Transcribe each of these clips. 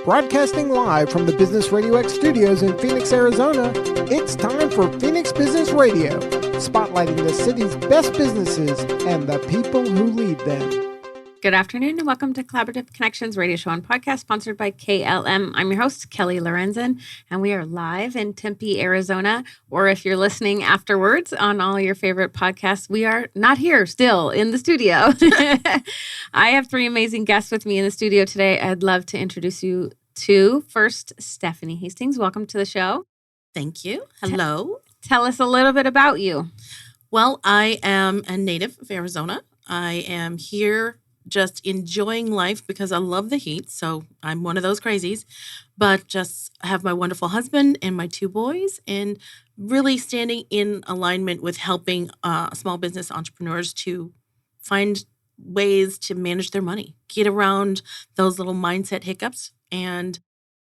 Broadcasting live from the Business RadioX studios in Phoenix, Arizona, it's time for Phoenix Business Radio, spotlighting the city's best businesses and the people who lead them. Good afternoon and welcome to Collaborative Connections radio show and podcast sponsored by KLM. I'm your host, Kelly Lorenzen, and we are live in Tempe, Arizona. Or if you're listening afterwards on all your favorite podcasts, we are not here still in the studio. I have three amazing guests with me in the studio today. I'd love to introduce you to first, Stephanie Hastings. Welcome to the show. Thank you. Hello. Tell us a little bit about you. Well, I am a native of Arizona. I am here just enjoying life because I love the heat. So I'm one of those crazies, but just have my wonderful husband and my two boys and really standing in alignment with helping small business entrepreneurs to find ways to manage their money, get around those little mindset hiccups and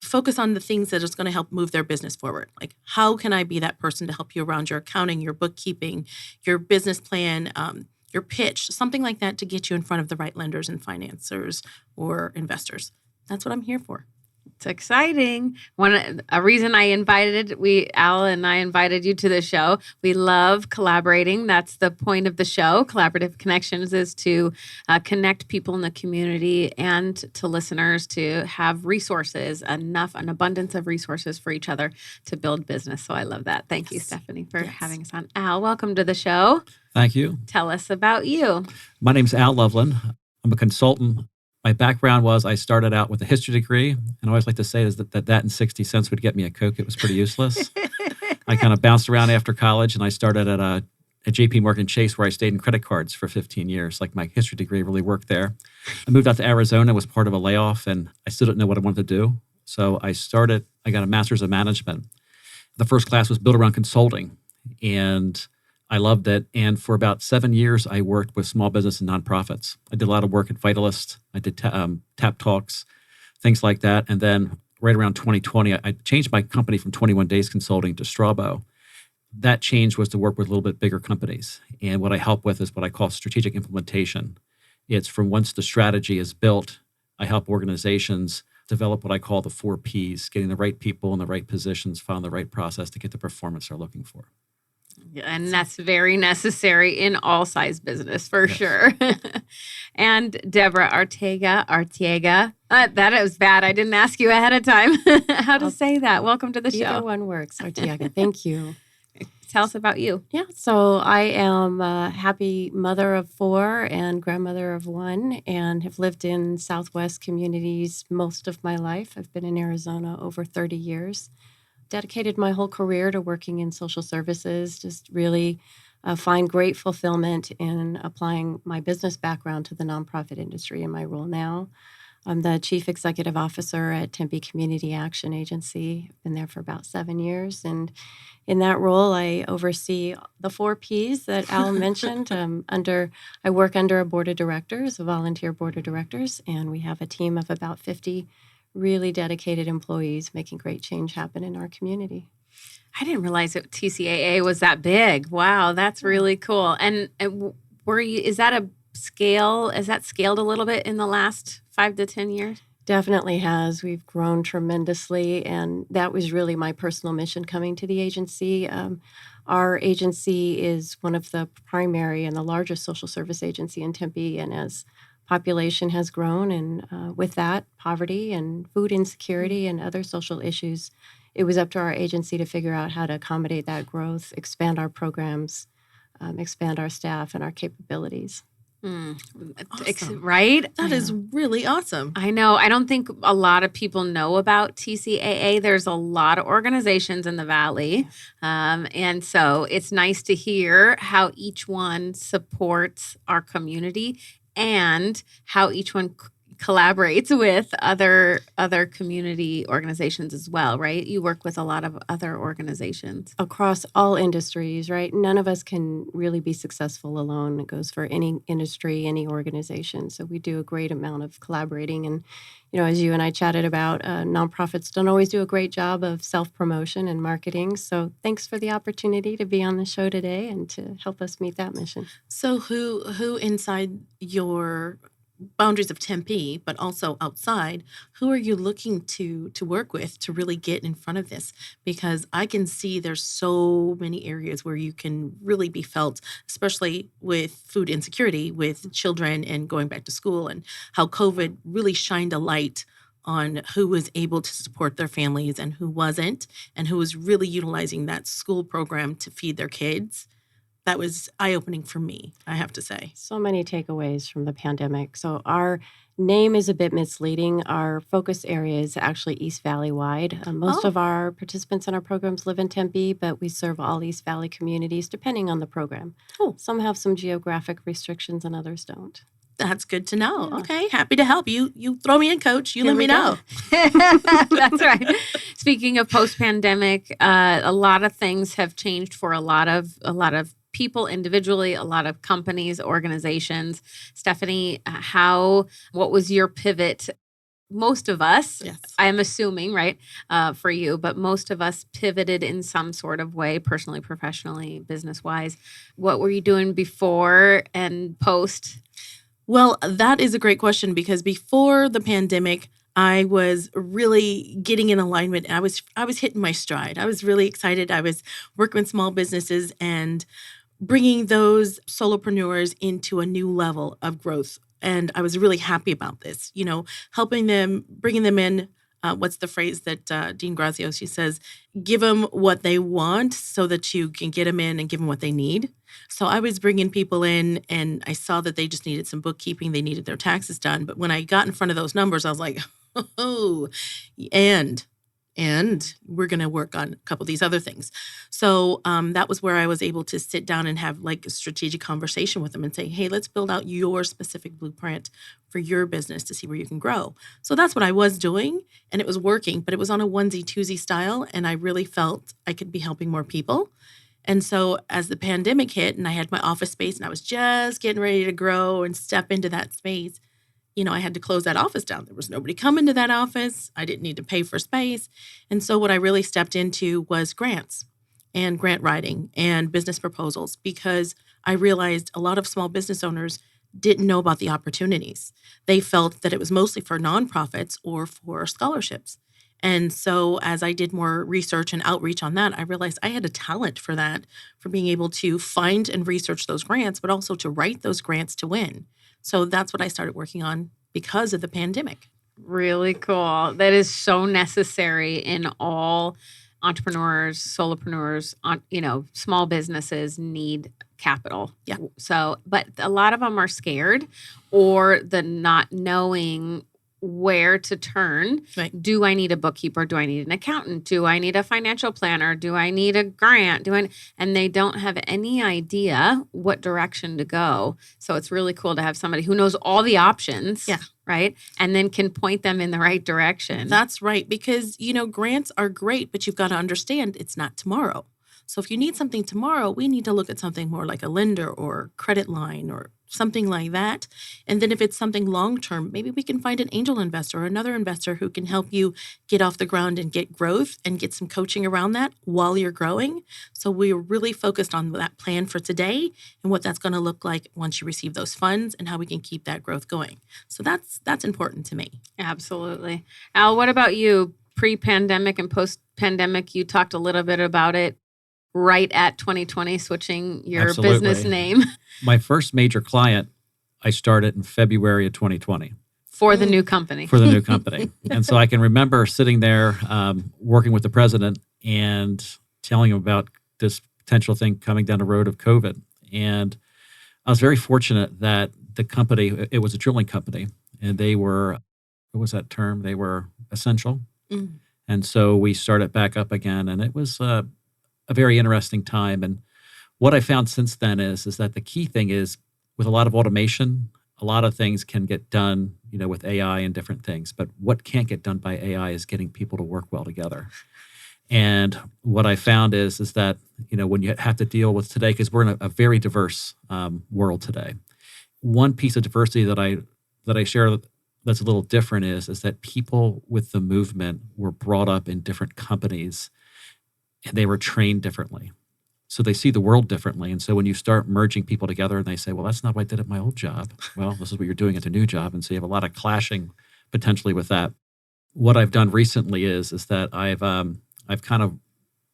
focus on the things that is going to help move their business forward. Like, how can I be that person to help you around your accounting, your bookkeeping, your business plan, your pitch, something like that to get you in front of the right lenders and financiers or investors. That's what I'm here for. It's exciting. A reason Al and I invited you to the show. We love collaborating. That's the point of the show. Collaborative Connections is to connect people in the community and to listeners to have resources, an abundance of resources for each other to build business. So I love that. Thank you, Stephanie, for having us on. Al, welcome to the show. Thank you. Tell us about you. My name's Al Loveland. I'm a consultant. My background was I started out with a history degree, and I always like to say is that and 60 cents would get me a Coke. It was pretty useless. I kind of bounced around after college, and I started at JP Morgan Chase, where I stayed in credit cards for 15 years. Like, my history degree really worked there. I moved out to Arizona, was part of a layoff, and I still didn't know what I wanted to do. So I got a master's of management. The first class was built around consulting, and I loved it. And for about 7 years, I worked with small business and nonprofits. I did a lot of work at Vitalist. I did TAP Talks, things like that. And then right around 2020, I changed my company from 21 Days Consulting to Strawbo. That change was to work with a little bit bigger companies. And what I help with is what I call strategic implementation. It's from once the strategy is built, I help organizations develop what I call the 4 Ps, getting the right people in the right positions, following the right process to get the performance they're looking for. And that's very necessary in all size business, for sure. And Deborah Arteaga. That was bad. I didn't ask you ahead of time how to say that. Welcome to the show. Either one works, Arteaga. Thank you. Tell us about you. Yeah, so I am a happy mother of 4 and grandmother of 1 and have lived in Southwest communities most of my life. I've been in Arizona over 30 years. Dedicated my whole career to working in social services, just really find great fulfillment in applying my business background to the nonprofit industry in my role now. I'm the Chief Executive Officer at Tempe Community Action Agency. I've been there for about 7 years. And in that role, I oversee the 4 Ps that Al mentioned. I work under a board of directors, a volunteer board of directors, and we have a team of about 50 really dedicated employees making great change happen in our community. I didn't realize TCAA was that big. Wow, that's really cool. And is that scaled a little bit in the last 5 to 10 years? Definitely has. We've grown tremendously, and that was really my personal mission coming to the agency. Our agency is one of the primary and the largest social service agency in Tempe, and as population has grown, and with that, poverty and food insecurity and other social issues, it was up to our agency to figure out how to accommodate that growth, expand our programs, expand our staff and our capabilities. Awesome. Right? That is really awesome. I know. I don't think a lot of people know about TCAA. There's a lot of organizations in the Valley. And so it's nice to hear how each one supports our community and how each one collaborates with other community organizations as well, right? You work with a lot of other organizations. Across all industries, right? None of us can really be successful alone. It goes for any industry, any organization. So we do a great amount of collaborating. And, as you and I chatted about, nonprofits don't always do a great job of self-promotion and marketing. So thanks for the opportunity to be on the show today and to help us meet that mission. So who inside your boundaries of Tempe, but also outside, who are you looking to work with to really get in front of this? Because I can see there's so many areas where you can really be felt, especially with food insecurity, with children and going back to school, and how COVID really shined a light on who was able to support their families and who wasn't, and who was really utilizing that school program to feed their kids. That was eye-opening for me, I have to say. So many takeaways from the pandemic. So our name is a bit misleading. Our focus area is actually East Valley wide. Most Oh. of our participants in our programs live in Tempe, but we serve all East Valley communities depending on the program. Oh. Some have some geographic restrictions and others don't. That's good to know. Yeah. Okay, happy to help you. You throw me in, coach. You Here let me we go. know. That's right. Speaking of post-pandemic, a lot of things have changed for a lot of people individually, a lot of companies, organizations. Stephanie, what was your pivot? Most of us, Yes. I'm assuming, right, for you, but most of us pivoted in some sort of way, personally, professionally, business-wise. What were you doing before and post? Well, that is a great question, because before the pandemic, I was really getting in alignment. I was hitting my stride. I was really excited. I was working with small businesses and bringing those solopreneurs into a new level of growth. And I was really happy about this, helping them, bringing them in. What's the phrase that Dean Graziosi, she says, give them what they want so that you can get them in and give them what they need. So I was bringing people in, and I saw that they just needed some bookkeeping. They needed their taxes done. But when I got in front of those numbers, I was like, oh, and we're going to work on a couple of these other things. So that was where I was able to sit down and have like a strategic conversation with them and say, hey, let's build out your specific blueprint for your business to see where you can grow. So that's what I was doing, and it was working, but it was on a onesie twosie style, and I really felt I could be helping more people. And so as the pandemic hit and I had my office space and I was just getting ready to grow and step into that space, I had to close that office down. There was nobody coming to that office. I didn't need to pay for space. And so what I really stepped into was grants and grant writing and business proposals, because I realized a lot of small business owners didn't know about the opportunities. They felt that it was mostly for nonprofits or for scholarships. And so as I did more research and outreach on that, I realized I had a talent for that, for being able to find and research those grants, but also to write those grants to win. So that's what I started working on because of the pandemic. Really cool. That is so necessary in all entrepreneurs, solopreneurs, small businesses need capital. Yeah. So, but a lot of them are scared, or the not knowing where to turn. Right. Do I need a bookkeeper? Do I need an accountant? Do I need a financial planner? Do I need a grant? And they don't have any idea what direction to go. So it's really cool to have somebody who knows all the options. Yeah. Right. And then can point them in the right direction. That's right. Because, grants are great, but you've got to understand it's not tomorrow. So if you need something tomorrow, we need to look at something more like a lender or credit line or something like that. And then if it's something long-term, maybe we can find an angel investor or another investor who can help you get off the ground and get growth and get some coaching around that while you're growing. So we're really focused on that plan for today and what that's going to look like once you receive those funds and how we can keep that growth going. So that's important to me. Absolutely. Al, what about you? Pre-pandemic and post-pandemic, you talked a little bit about it. Right at 2020, switching your Absolutely. business name My first major client, I started in February of 2020 for the new company. for the new company. And so I can remember sitting there working with the president and telling him about this potential thing coming down the road of COVID. And I was very fortunate that the company, it was a drilling company, and they were, what was that term? They were essential. Mm. And so we started back up again, and it was a very interesting time. And what I found since then is that the key thing is, with a lot of automation, a lot of things can get done, with AI and different things. But what can't get done by AI is getting people to work well together. And what I found is that, when you have to deal with today, because we're in a very diverse world today, one piece of diversity that I share that's a little different is that people with the movement were brought up in different companies, and they were trained differently. So they see the world differently. And so when you start merging people together and they say, well, that's not what I did at my old job. Well, this is what you're doing at the new job. And so you have a lot of clashing potentially with that. What I've done recently is that I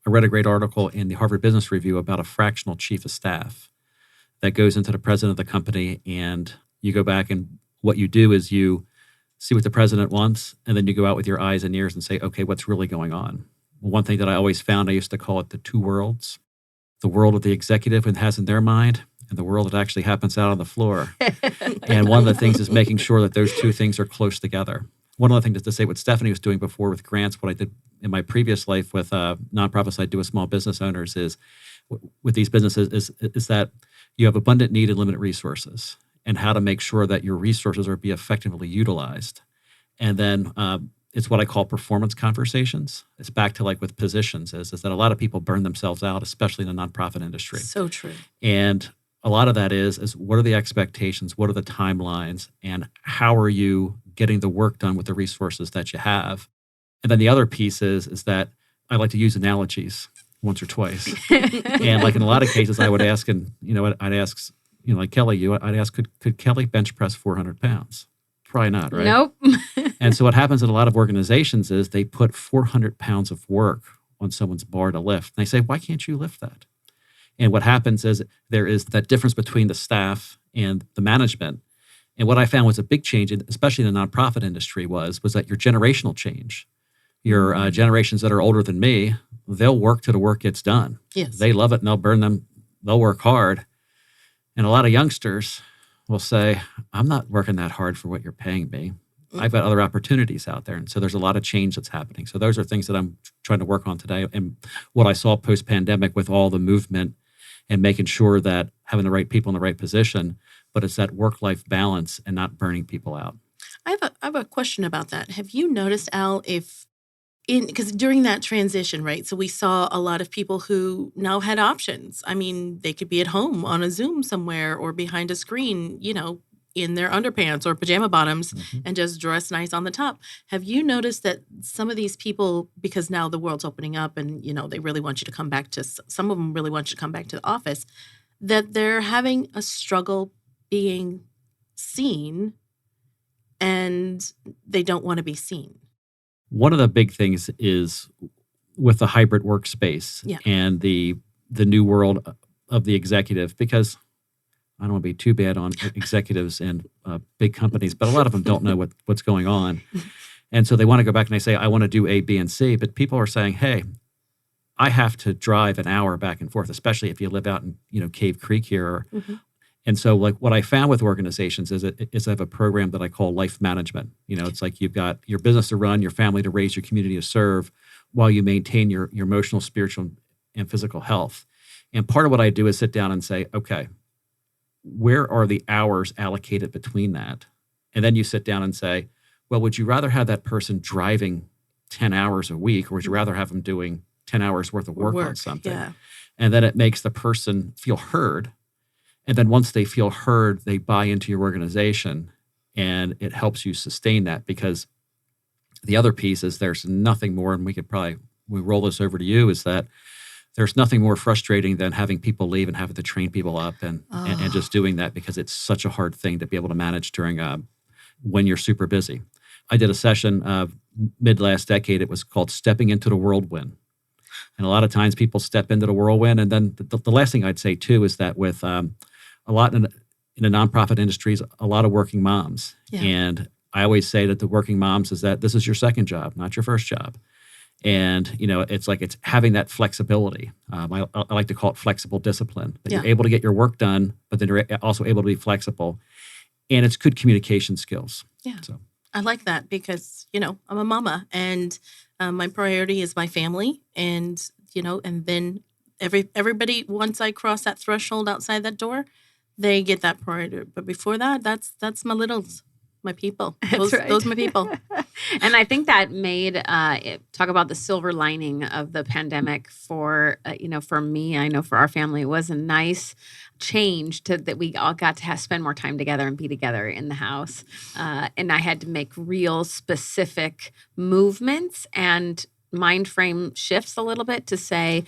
read a great article in the Harvard Business Review about a fractional chief of staff that goes into the president of the company, and you go back and what you do is you see what the president wants, and then you go out with your eyes and ears and say, okay, what's really going on? One thing that I always found, I used to call it the two worlds. The world of the executive and has in their mind, and the world that actually happens out on the floor. And one of the things is making sure that those two things are close together. One of the things to say what Stephanie was doing before with grants, what I did in my previous life with nonprofits I do with small business owners is, with these businesses, is that you have abundant need and limited resources, and how to make sure that your resources are be effectively utilized. And then it's what I call performance conversations. It's back to like with positions is that a lot of people burn themselves out, especially in the nonprofit industry. So true. And a lot of that is what are the expectations? What are the timelines? And how are you getting the work done with the resources that you have? And then the other piece is that I like to use analogies once or twice. And like in a lot of cases, I would ask, and I'd ask, like Kelly, I'd ask, could Kelly bench press 400 pounds? Probably not, right? Nope. And so what happens in a lot of organizations is they put 400 pounds of work on someone's bar to lift. And they say, why can't you lift that? And what happens is there is that difference between the staff and the management. And what I found was a big change, especially in the nonprofit industry, was that your generational change. Your generations that are older than me, they'll work till the work gets done. Yes. They love it and they'll burn them. They'll work hard. And a lot of youngsters will say, I'm not working that hard for what you're paying me. I've got other opportunities out there. And so there's a lot of change that's happening. So those are things that I'm trying to work on today. And what I saw post-pandemic with all the movement and making sure that having the right people in the right position, but it's that work-life balance and not burning people out. I have a question about that. Have you noticed, Al, because during that transition, right? So we saw a lot of people who now had options. I mean, they could be at home on a Zoom somewhere or behind a screen, in their underpants or pajama bottoms and just dress nice on the top. Have you noticed that some of these people, because now the world's opening up and, they really want you to come back to, some of them really want you to come back to the office, that they're having a struggle being seen and they don't want to be seen? One of the big things is with the hybrid workspace and the new world of the executive, because I don't want to be too bad on executives in big companies, but a lot of them don't know what's going on. And so they want to go back and they say, I want to do A, B, and C. But people are saying, hey, I have to drive an hour back and forth, especially if you live out in, Cave Creek here. And so like what I found with organizations is I have a program that I call life management. It's like you've got your business to run, your family to raise, your community to serve, while you maintain your emotional, spiritual, and physical health. And part of what I do is sit down and say, okay, where are the hours allocated between that? And then you sit down and say, well, would you rather have that person driving 10 hours a week, or would you rather have them doing 10 hours worth of work on something? Yeah. And then it makes the person feel heard. And then once they feel heard, they buy into your organization, and it helps you sustain that, because the other piece is there's nothing more, and we roll this over to you, is that there's nothing more frustrating than having people leave and having to train people up and just doing that, because it's such a hard thing to be able to manage during when you're super busy. I did a session mid last decade. It was called Stepping into the Whirlwind. And a lot of times people step into the whirlwind. And then the last thing I'd say too is that with a lot in the nonprofit industries, a lot of working moms. Yeah. And I always say that the working moms is that this is your second job, not your first job. And, it's like it's having that flexibility. I like to call it flexible discipline. That you're able to get your work done, but then you're also able to be flexible. And it's good communication skills. Yeah. So I like that because, I'm a mama, and my priority is my family. And, and then everybody, once I cross that threshold outside that door, they get that priority. But before that, that's my littles. My people. Those are my people. And I think that made talk about the silver lining of the pandemic for for me. I know for our family, it was a nice change that we all got to spend more time together and be together in the house. And I had to make real specific movements and mind frame shifts a little bit to say,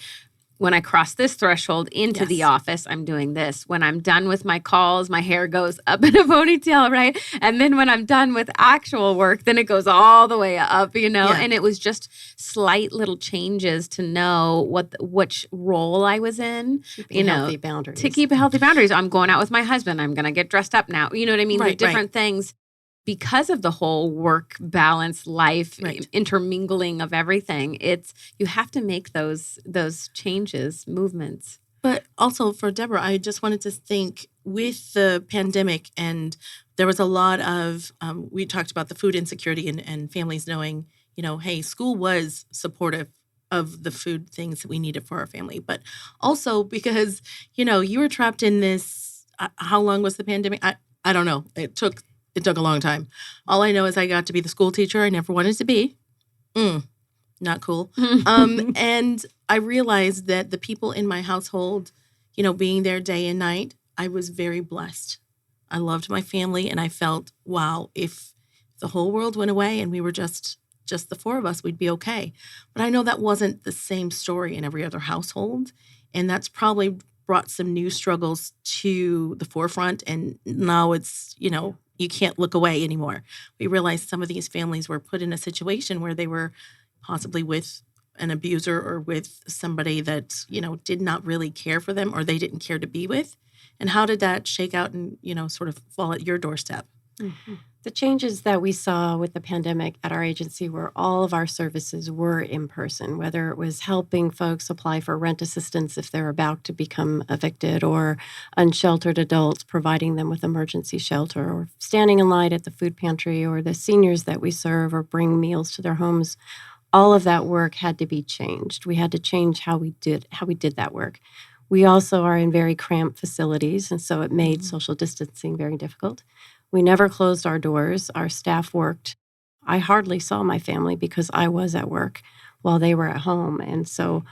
when I cross this threshold into the office, I'm doing this. When I'm done with my calls, my hair goes up in a ponytail, right? And then when I'm done with actual work, then it goes all the way up, And it was just slight little changes to know which role I was in, healthy boundaries. To keep healthy boundaries. I'm going out with my husband. I'm going to get dressed up now. You know what I mean? Right, the different things. Because of the whole work balance, life intermingling of everything, you have to make those changes, movements. But also for Deborah, I just wanted to think with the pandemic, and there was a lot of, we talked about the food insecurity and families knowing, hey, school was supportive of the food things that we needed for our family. But also because, you were trapped in this, how long was the pandemic? I don't know. It took a long time. All I know is I got to be the school teacher I never wanted to be. Not cool. And I realized that the people in my household, being there day and night, I was very blessed. I loved my family, and I felt, wow, if the whole world went away and we were just the four of us, we'd be okay. But I know that wasn't the same story in every other household, and that's probably brought some new struggles to the forefront. And now it's, you can't look away anymore. We realized some of these families were put in a situation where they were possibly with an abuser or with somebody that, did not really care for them or they didn't care to be with. And how did that shake out and, sort of fall at your doorstep? Mm-hmm. The changes that we saw with the pandemic at our agency were all of our services were in person, whether it was helping folks apply for rent assistance if they're about to become evicted, or unsheltered adults, providing them with emergency shelter, or standing in line at the food pantry, or the seniors that we serve or bring meals to their homes. All of that work had to be changed. We had to change how we did that work. We also are in very cramped facilities, and so it made social distancing very difficult. We never closed our doors. Our staff worked. I hardly saw my family because I was at work while they were at home. And so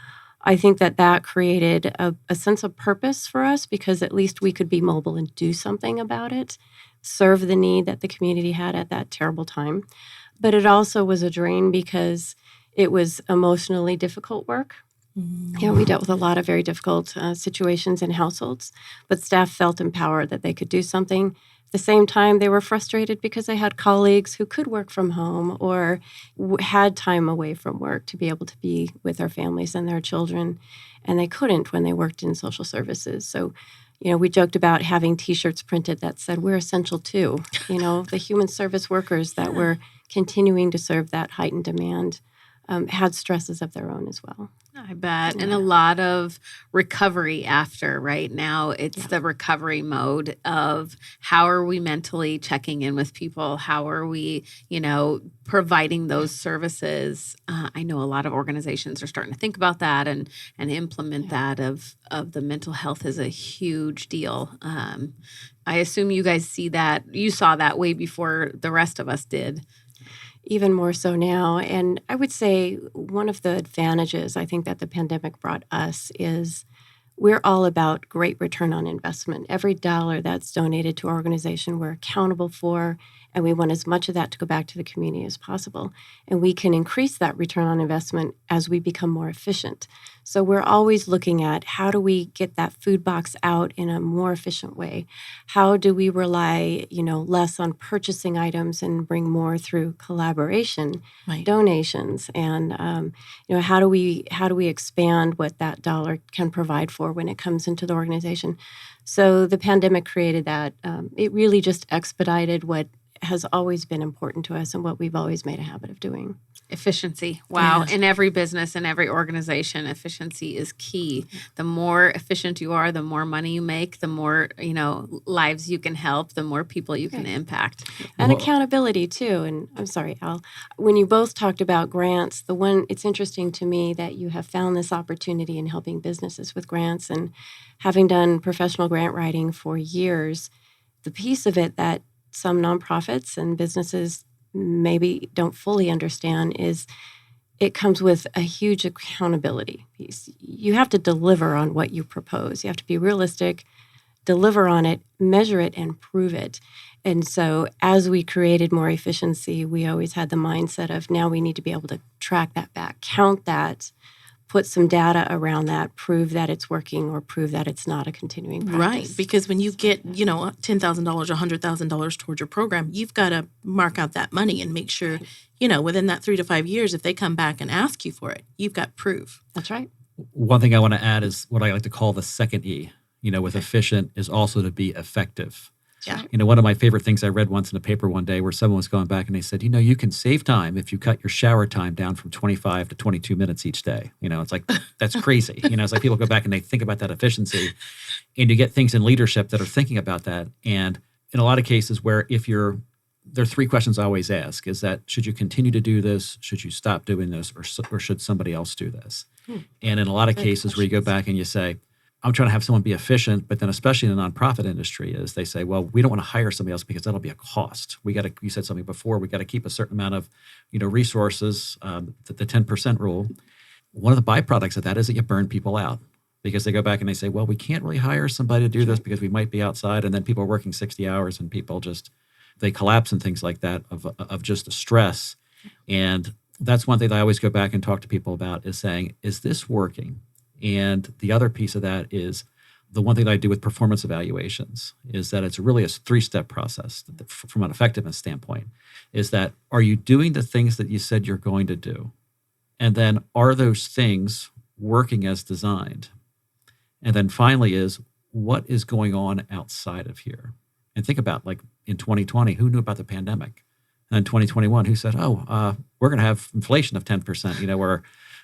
I think that created a sense of purpose for us, because at least we could be mobile and do something about it, serve the need that the community had at that terrible time. But it also was a drain because it was emotionally difficult work. We dealt with a lot of very difficult situations in households, but staff felt empowered that they could do something. At the same time, they were frustrated because they had colleagues who could work from home or had time away from work to be able to be with their families and their children, and they couldn't when they worked in social services. So, we joked about having T-shirts printed that said, "We're essential too." The human service workers that were continuing to serve that heightened demand had stresses of their own as well. I bet. And a lot of recovery after. Right now, it's the recovery mode of how are we mentally checking in with people? How are we, providing those services? I know a lot of organizations are starting to think about that and implement that of the mental health is a huge deal. I assume you guys see that. You saw that way before the rest of us did. Even more so now. And I would say one of the advantages I think that the pandemic brought us is we're all about great return on investment. Every dollar that's donated to our organization, we're accountable for, and we want as much of that to go back to the community as possible. And we can increase that return on investment as we become more efficient. So we're always looking at how do we get that food box out in a more efficient way? How do we rely, less on purchasing items and bring more through collaboration, donations, and how do we expand what that dollar can provide for when it comes into the organization? So the pandemic created that. It really just expedited what has always been important to us and what we've always made a habit of doing. Efficiency. Wow. Yes. In every business, in every organization, efficiency is key. The more efficient you are, the more money you make, the more, lives you can help, the more people you can impact. And accountability too. And I'm sorry, Al, when you both talked about grants, it's interesting to me that you have found this opportunity in helping businesses with grants, and having done professional grant writing for years, the piece of it that some nonprofits and businesses maybe don't fully understand is it comes with a huge accountability piece. You have to deliver on what you propose. You have to be realistic, deliver on it, measure it, and prove it. And so as we created more efficiency, we always had the mindset of now we need to be able to track that back, count that, put some data around that, prove that it's working or prove that it's not a continuing practice. Right, because when you get, $10,000 or $100,000 towards your program, you've got to mark out that money and make sure, within that 3 to 5 years, if they come back and ask you for it, you've got proof. That's right. One thing I want to add is what I like to call the second E, with efficient is also to be effective. Yeah. One of my favorite things I read once in a paper one day where someone was going back and they said, you can save time if you cut your shower time down from 25 to 22 minutes each day. It's like, that's crazy. It's like people go back and they think about that efficiency, and you get things in leadership that are thinking about that. And in a lot of cases where there are 3 questions I always ask is that, should you continue to do this? Should you stop doing this? Or should somebody else do this? And in a lot of cases where you go back and you say, I'm trying to have someone be efficient, but then especially in the nonprofit industry is they say, well, we don't want to hire somebody else because that'll be a cost. You said something before, we got to keep a certain amount of, resources, the 10% rule. One of the byproducts of that is that you burn people out because they go back and they say, well, we can't really hire somebody to do this because we might be outside. And then people are working 60 hours and people they collapse and things like that of just the stress. And that's one thing that I always go back and talk to people about is saying, is this working? And the other piece of that is the one thing that I do with performance evaluations is that it's really a 3-step process from an effectiveness standpoint, is that are you doing the things that you said you're going to do? And then are those things working as designed? And then finally is what is going on outside of here? And think about like in 2020, who knew about the pandemic? And in 2021, who said, we're going to have inflation of 10%, where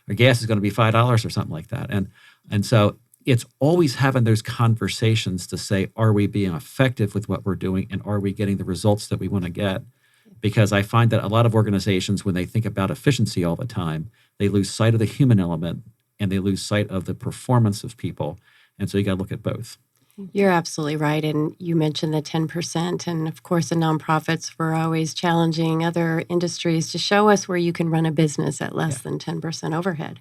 our gas is going to be $5 or something like that. And so it's always having those conversations to say, are we being effective with what we're doing and are we getting the results that we want to get? Because I find that a lot of organizations, when they think about efficiency all the time, they lose sight of the human element and they lose sight of the performance of people. And so you got to look at both. You're absolutely right. And you mentioned the 10%. And of course, in nonprofits, we're always challenging other industries to show us where you can run a business at less than 10% overhead.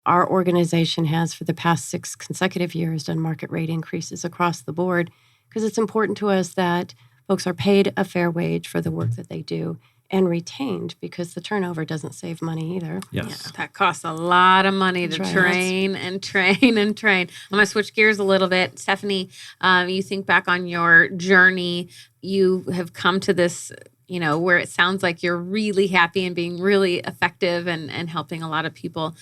Our organization has, for the past 6 consecutive years, done market rate increases across the board because it's important to us that folks are paid a fair wage for the work that they do and retained because the turnover doesn't save money either. Yes. Yeah, that costs a lot of money to train and train and train. I'm going to switch gears a little bit. Stephanie, you think back on your journey, you have come to this, where it sounds like you're really happy and being really effective and helping a lot of people.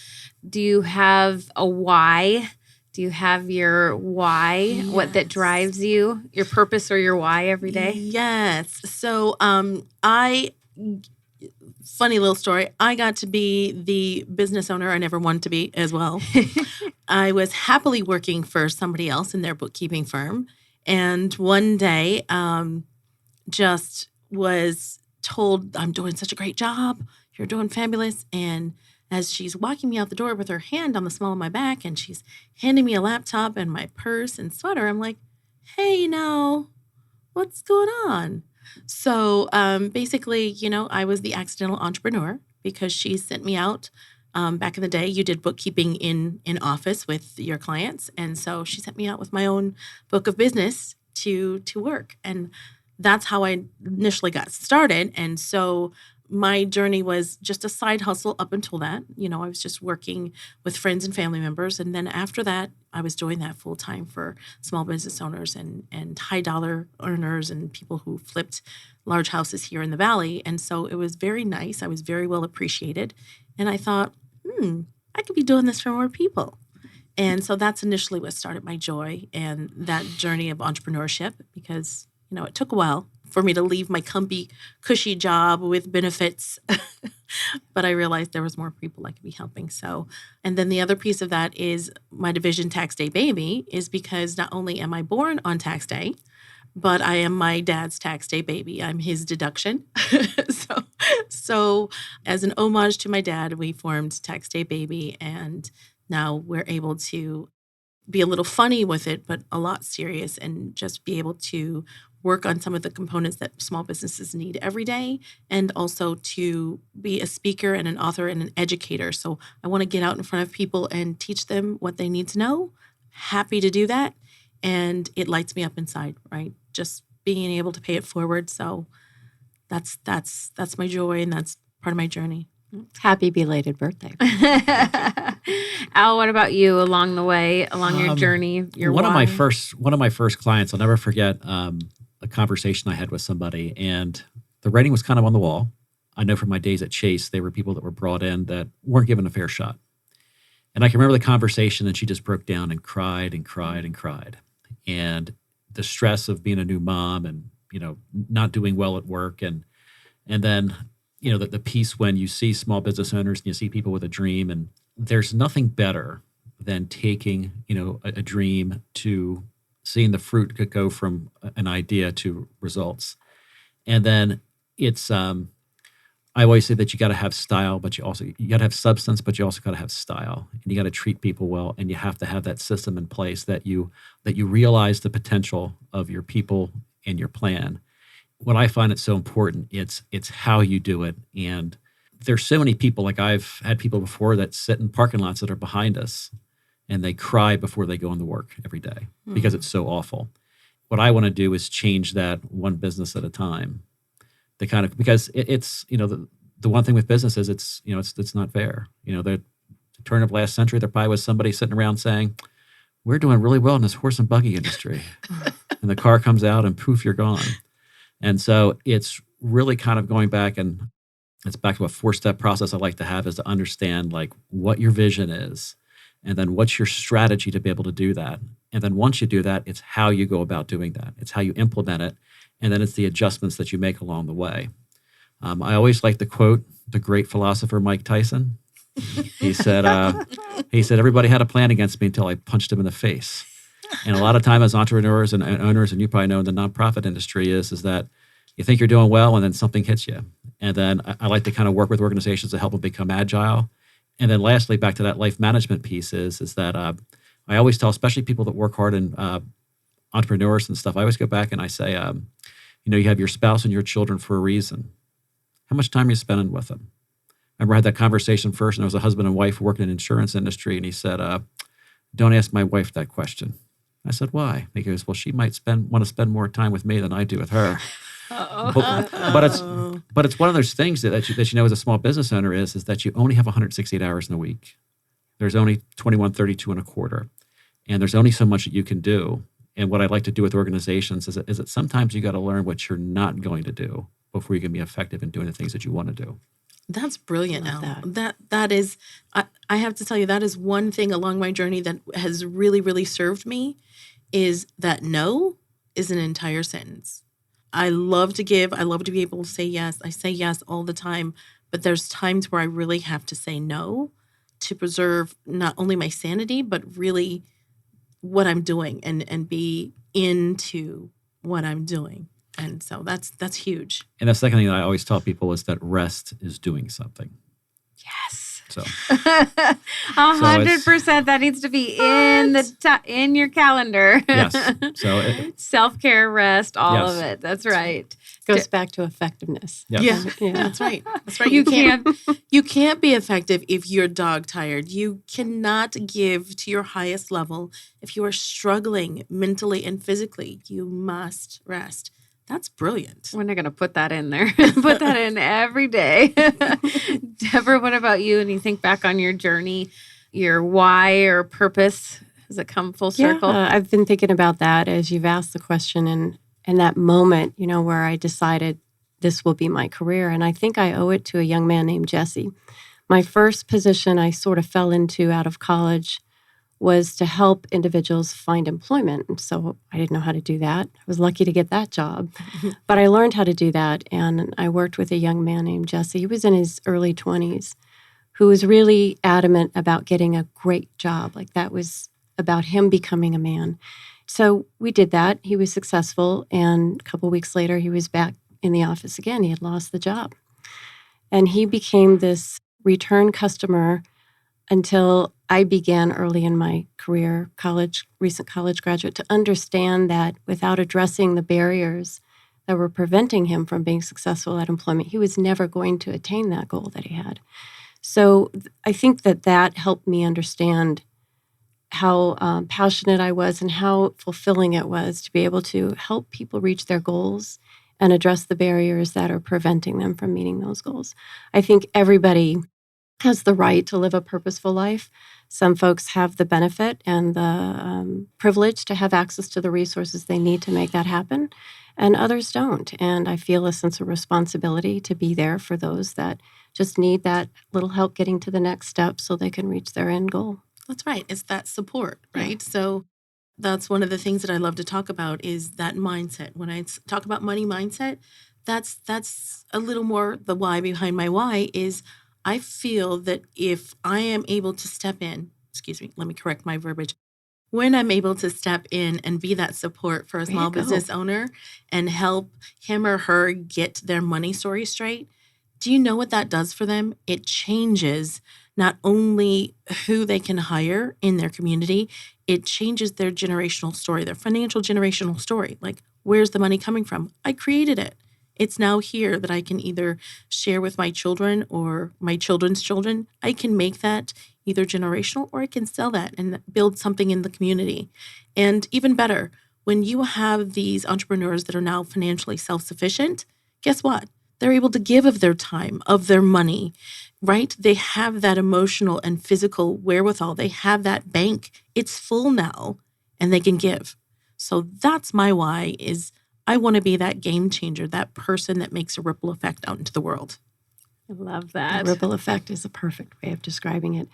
Do you have a why? Do you have your why, Yes. what that drives you, your purpose or your why every day? Yes. So funny little story. I got to be the business owner I never wanted to be as well. I was happily working for somebody else in their bookkeeping firm. And one day just was told, I'm doing such a great job. You're doing fabulous. And as she's walking me out the door with her hand on the small of my back and she's handing me a laptop and my purse and sweater, I'm like, hey, what's going on? So basically, I was the accidental entrepreneur because she sent me out. Back in the day, you did bookkeeping in office with your clients. And so she sent me out with my own book of business to work. And that's how I initially got started. And so my journey was just a side hustle up until that. I was just working with friends and family members. And then after that, I was doing that full time for small business owners and high dollar earners and people who flipped large houses here in the Valley. And so it was very nice. I was very well appreciated. And I thought, I could be doing this for more people. And so that's initially what started my joy and that journey of entrepreneurship because, it took a while for me to leave my comfy, cushy job with benefits. But I realized there was more people I could be helping. So, and then the other piece of that is my division Tax Day Baby is because not only am I born on tax day, but I am my dad's tax day baby. I'm his deduction. So as an homage to my dad, we formed Tax Day Baby. And now we're able to be a little funny with it, but a lot serious and just be able to work on some of the components that small businesses need every day, and also to be a speaker and an author and an educator. So I want to get out in front of people and teach them what they need to know. Happy to do that. And it lights me up inside, right? Just being able to pay it forward. So that's my joy and that's part of my journey. Happy belated birthday. Al, what about you along the way, along your journey, your one why? of my first clients, I'll never forget a conversation I had with somebody, and the writing was kind of on the wall. I know from my days at Chase, they were people that were brought in that weren't given a fair shot. And I can remember the conversation, and she just broke down and cried and cried and cried. And the stress of being a new mom and, not doing well at work. And then, the piece when you see small business owners and you see people with a dream, and there's nothing better than taking, a dream to seeing the fruit could go from an idea to results. And then it's, I always say that you got to have style, but you got to have substance, but you also got to have style, and you got to treat people well, and you have to have that system in place that you realize the potential of your people and your plan. What I find it's so important, it's how you do it. And there's so many people, like I've had people before that sit in parking lots that are behind us, and they cry before they go into work every day because it's so awful. What I want to do is change that one business at a time. Because it's the one thing with business is it's not fair. The turn of last century, there probably was somebody sitting around saying, "We're doing really well in this horse and buggy industry," and the car comes out and poof, you're gone. And so it's really kind of going back, and it's back to a 4-step process I like to have, is to understand like what your vision is, and then what's your strategy to be able to do that. And then once you do that, it's how you go about doing that. It's how you implement it. And then it's the adjustments that you make along the way. I always like to quote the great philosopher Mike Tyson. He said, everybody had a plan against me until I punched him in the face. And a lot of time as entrepreneurs and owners, and you probably know in the nonprofit industry is that you think you're doing well and then something hits you. And then I like to kind of work with organizations to help them become agile. And then lastly, back to that life management piece is that I always tell, especially people that work hard in entrepreneurs and stuff, I always go back and I say, you have your spouse and your children for a reason. How much time are you spending with them? I remember I had that conversation first, and it was a husband and wife working in the insurance industry, and he said, "Don't ask my wife that question." I said, "Why?" He goes, "Well, she might want to spend more time with me than I do with her." But it's one of those things that you know as a small business owner is that you only have 168 hours in a week. There's only 2132 and a quarter, and there's only so much that you can do. And what I like to do with organizations is that sometimes you got to learn what you're not going to do before you can be effective in doing the things that you want to do. That's brilliant, Al. That is, I have to tell you, that is one thing along my journey that has really, really served me, is that no is an entire sentence. I love to give. I love to be able to say yes. I say yes all the time, but there's times where I really have to say no to preserve not only my sanity, but really what I'm doing and be into what I'm doing. And so that's huge. And the second thing that I always tell people is that rest is doing something. Yes. So 100%. That needs to be in your calendar. Yes. So self-care, rest, all yes. of it. That's right. Goes back to effectiveness. Yes. Yeah, that's right. That's right. You can't be effective if you're dog tired. You cannot give to your highest level if you are struggling mentally and physically. You must rest. That's brilliant. We're not going to put that in there. Put that in every day. Deborah, what about you? And you think back on your journey, your why or purpose, has it come full circle? Yeah, I've been thinking about that as you've asked the question, and that moment, where I decided this will be my career. And I think I owe it to a young man named Jesse. My first position I sort of fell into out of college was to help individuals find employment. And so I didn't know how to do that. I was lucky to get that job. But I learned how to do that. And I worked with a young man named Jesse. He was in his early 20s, who was really adamant about getting a great job. Like that was about him becoming a man. So we did that. He was successful. And a couple weeks later, he was back in the office again. He had lost the job. And he became this return customer until I began early in my career, recent college graduate, to understand that without addressing the barriers that were preventing him from being successful at employment, he was never going to attain that goal that he had. So I think that helped me understand how passionate I was and how fulfilling it was to be able to help people reach their goals and address the barriers that are preventing them from meeting those goals. I think everybody has the right to live a purposeful life. Some folks have the benefit and the privilege to have access to the resources they need to make that happen, and others don't. And I feel a sense of responsibility to be there for those that just need that little help getting to the next step so they can reach their end goal. That's right. It's that support, right? So that's one of the things that I love to talk about is that mindset. When I talk about money mindset, that's a little more the why behind my why is I feel that if I am able to step in, let me correct my verbiage. When I'm able to step in and be that support for a small business owner and help him or her get their money story straight, do you know what that does for them? It changes not only who they can hire in their community, it changes their generational story, their financial generational story. Like, where's the money coming from? I created it. It's now here that I can either share with my children or my children's children. I can make that either generational or I can sell that and build something in the community. And even better, when you have these entrepreneurs that are now financially self-sufficient, guess what? They're able to give of their time, of their money, right? They have that emotional and physical wherewithal. They have that bank. It's full now and they can give. So that's my why is I want to be that game changer, that person that makes a ripple effect out into the world. I love that. The ripple effect is a perfect way of describing it.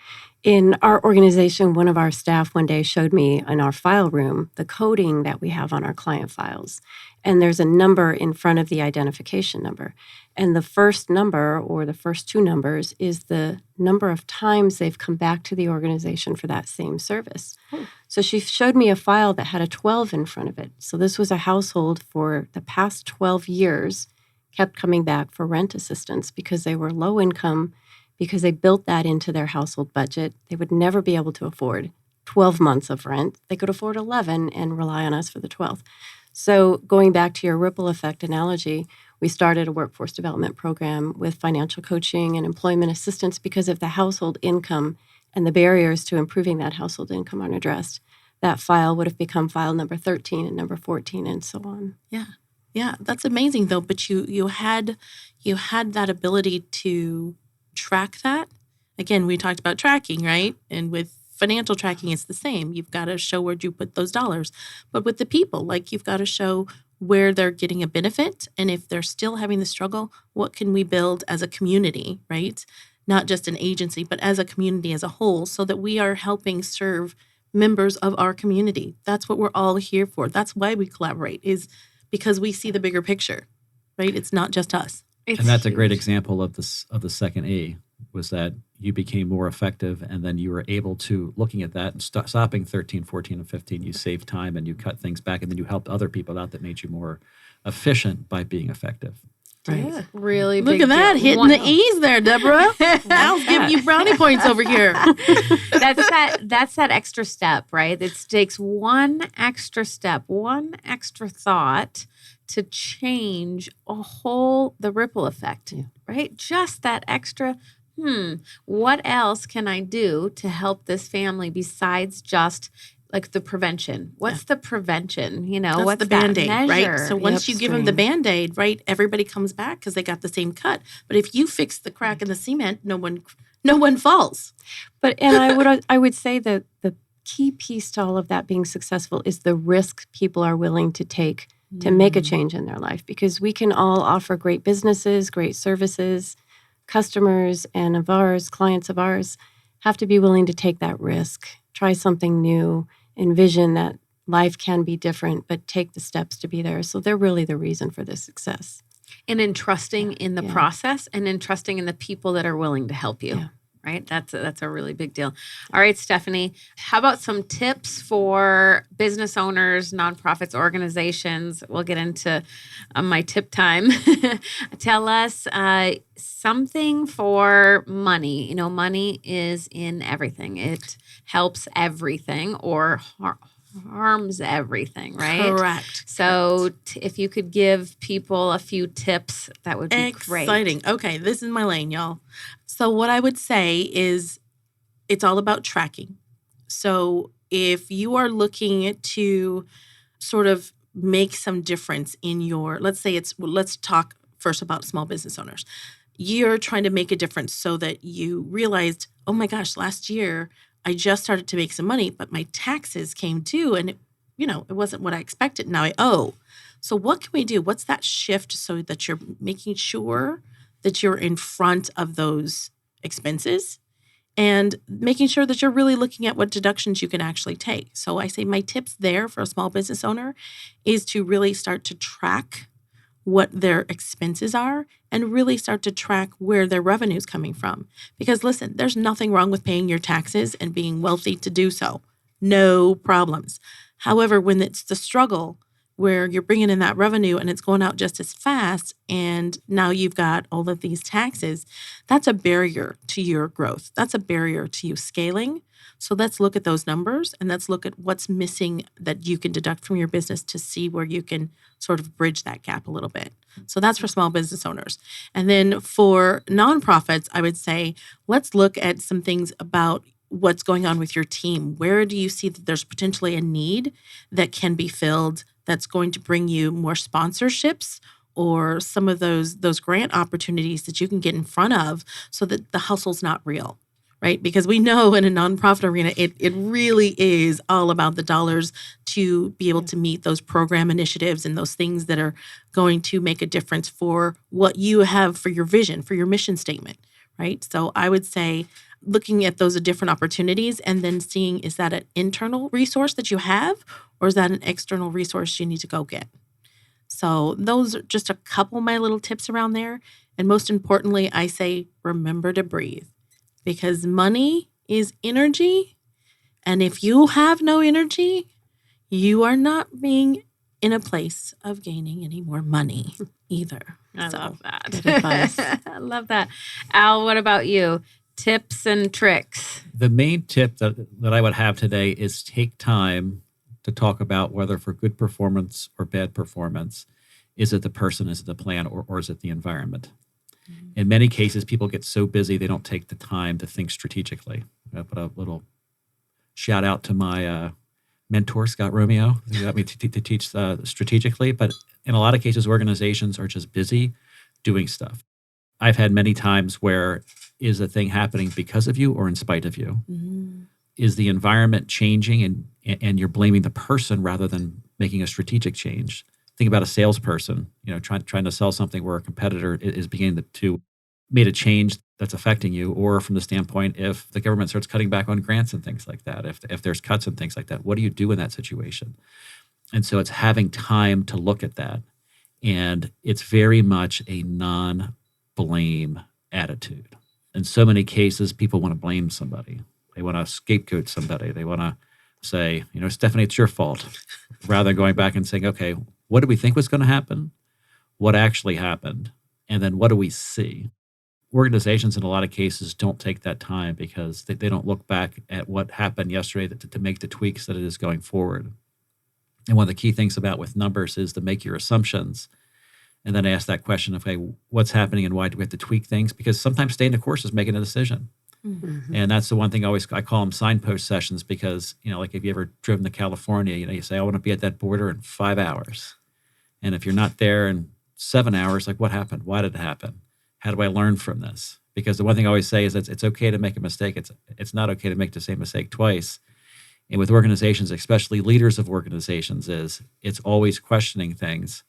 In our organization, one of our staff one day showed me in our file room the coding that we have on our client files. And there's a number in front of the identification number. And the first number or the first two numbers is the number of times they've come back to the organization for that same service. So she showed me a file that had a 12 in front of it. So this was a household for the past 12 years kept coming back for rent assistance because they were low income, because they built that into their household budget. They would never be able to afford 12 months of rent. They could afford 11 and rely on us for the 12th. So going back to your ripple effect analogy, we started a workforce development program with financial coaching and employment assistance because if the household income and the barriers to improving that household income aren't addressed, that file would have become file number 13 and number 14 and so on. Yeah, that's amazing though. But you had that ability to track that. Again, we talked about tracking, right? And with financial tracking, it's the same. You've got to show where you put those dollars. But with the people, like you've got to show where they're getting a benefit. And if they're still having the struggle, what can we build as a community, right? Not just an agency, but as a community as a whole, so that we are helping serve members of our community. That's what we're all here for. That's why we collaborate, is because we see the bigger picture, right? It's not just us. And that's a great example of this of the second E, was that you became more effective and then you were able to, looking at that and stopping 13, 14, and 15, you saved time and you cut things back and then you helped other people out that made you more efficient by being effective. Right. Yeah. Really Look big at that, deal. hitting the E's there, Deborah. Al's giving you brownie points over here. That's that extra step, right? It takes one extra step, one extra thought to change the ripple effect, right? Just that extra, what else can I do to help this family besides just like the prevention? What's the prevention? That's what's the Band-Aid, that measure? right? So once you give them the Band-Aid, right, everybody comes back because they got the same cut. But if you fix the crack in the cement, no one falls. And I would say that the key piece to all of that being successful is the risk people are willing to take to make a change in their life, because we can all offer great businesses, great services. Customers and of ours, clients of ours, have to be willing to take that risk, try something new, envision that life can be different, but take the steps to be there. So they're really the reason for the success. And in trusting in the process and in trusting in the people that are willing to help you. Yeah. Right? That's a really big deal. All right, Stephanie, how about some tips for business owners, nonprofits, organizations? We'll get into my tip time. Tell us something for money. Money is in everything. It helps everything or harms everything, right? Correct. So if you could give people a few tips, that would be great. Exciting. Okay, this is my lane, y'all. So what I would say is it's all about tracking. So if you are looking to sort of make some difference in your, let's talk first about small business owners. You're trying to make a difference so that you realized, oh my gosh, last year I just started to make some money, but my taxes came due and it wasn't what I expected. Now I owe. So what can we do? What's that shift so that you're making sure that you're in front of those expenses and making sure that you're really looking at what deductions you can actually take? So I say my tips there for a small business owner is to really start to track what their expenses are and really start to track where their revenue is coming from. Because listen, there's nothing wrong with paying your taxes and being wealthy to do so. No problems. However, when it's the struggle where you're bringing in that revenue and it's going out just as fast and now you've got all of these taxes, that's a barrier to your growth. That's a barrier to you scaling. So let's look at those numbers and let's look at what's missing that you can deduct from your business to see where you can sort of bridge that gap a little bit. So that's for small business owners. And then for nonprofits, I would say, let's look at some things about what's going on with your team. Where do you see that there's potentially a need that can be filled that's going to bring you more sponsorships or some of those grant opportunities that you can get in front of so that the hustle's not real? Right? Because we know in a nonprofit arena, it really is all about the dollars to be able to meet those program initiatives and those things that are going to make a difference for what you have for your vision, for your mission statement, right? So I would say looking at those different opportunities and then seeing, is that an internal resource that you have or is that an external resource you need to go get? So those are just a couple of my little tips around there. And most importantly, I say, remember to breathe. Because money is energy. And if you have no energy, you are not being in a place of gaining any more money either. I love that. Good advice. I love that. Al, what about you? Tips and tricks. The main tip that I would have today is take time to talk about whether for good performance or bad performance, is it the person, is it the plan, or is it the environment? In many cases, people get so busy, they don't take the time to think strategically. I put a little shout out to my mentor, Scott Romeo, who got me to teach strategically. But in a lot of cases, organizations are just busy doing stuff. I've had many times where is a thing happening because of you or in spite of you? Mm-hmm. Is the environment changing and you're blaming the person rather than making a strategic change? Think about a salesperson, trying to sell something where a competitor is beginning to make a change that's affecting you, or from the standpoint, if the government starts cutting back on grants and things like that, if there's cuts and things like that, what do you do in that situation? And so it's having time to look at that. And it's very much a non-blame attitude. In so many cases, people want to blame somebody. They want to scapegoat somebody. They want to say, Stephanie, it's your fault, rather than going back and saying, okay, what did we think was going to happen? What actually happened? And then what do we see? Organizations in a lot of cases don't take that time because they don't look back at what happened yesterday to make the tweaks that it is going forward. And one of the key things about with numbers is to make your assumptions and then ask that question of, okay, what's happening and why do we have to tweak things? Because sometimes staying the course is making a decision. Mm-hmm. And that's the one thing I call them signpost sessions because, like if you ever driven to California, you say, I want to be at that border in 5 hours. And if you're not there in 7 hours, like what happened? Why did it happen? How do I learn from this? Because the one thing I always say is that it's okay to make a mistake. It's not okay to make the same mistake twice. And with organizations, especially leaders of organizations, it's always questioning things.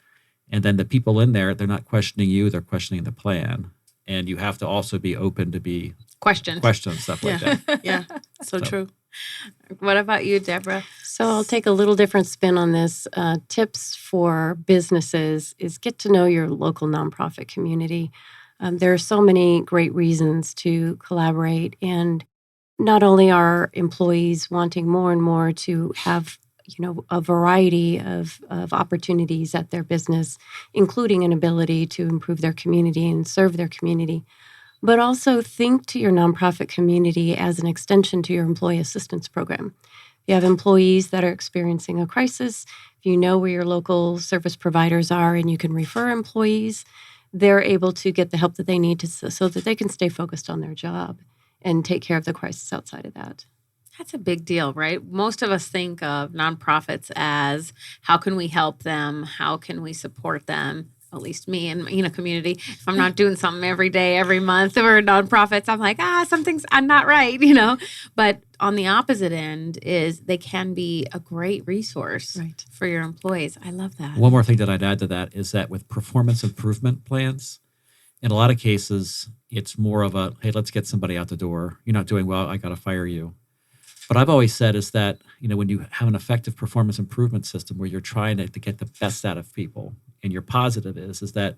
And then the people in there, they're not questioning you, they're questioning the plan. And you have to also be open to be questioned, stuff like that. Yeah, so true. What about you, Deborah? So I'll take a little different spin on this. Tips for businesses is get to know your local nonprofit community. There are so many great reasons to collaborate, and not only are employees wanting more and more to have a variety of opportunities at their business, including an ability to improve their community and serve their community, but also think to your nonprofit community as an extension to your employee assistance program. If you have employees that are experiencing a crisis, if you know where your local service providers are and you can refer employees, they're able to get the help that they need so that they can stay focused on their job and take care of the crisis outside of that. That's a big deal, right? Most of us think of nonprofits as how can we help them? How can we support them? At least me and community. If I'm not doing something every day, every month for nonprofits, I'm like, something's not right, But on the opposite end is they can be a great resource for your employees. I love that. One more thing that I'd add to that is that with performance improvement plans, in a lot of cases, it's more of a, hey, let's get somebody out the door. You're not doing well, I got to fire you. But I've always said is that, when you have an effective performance improvement system where you're trying to get the best out of people, and your positive is that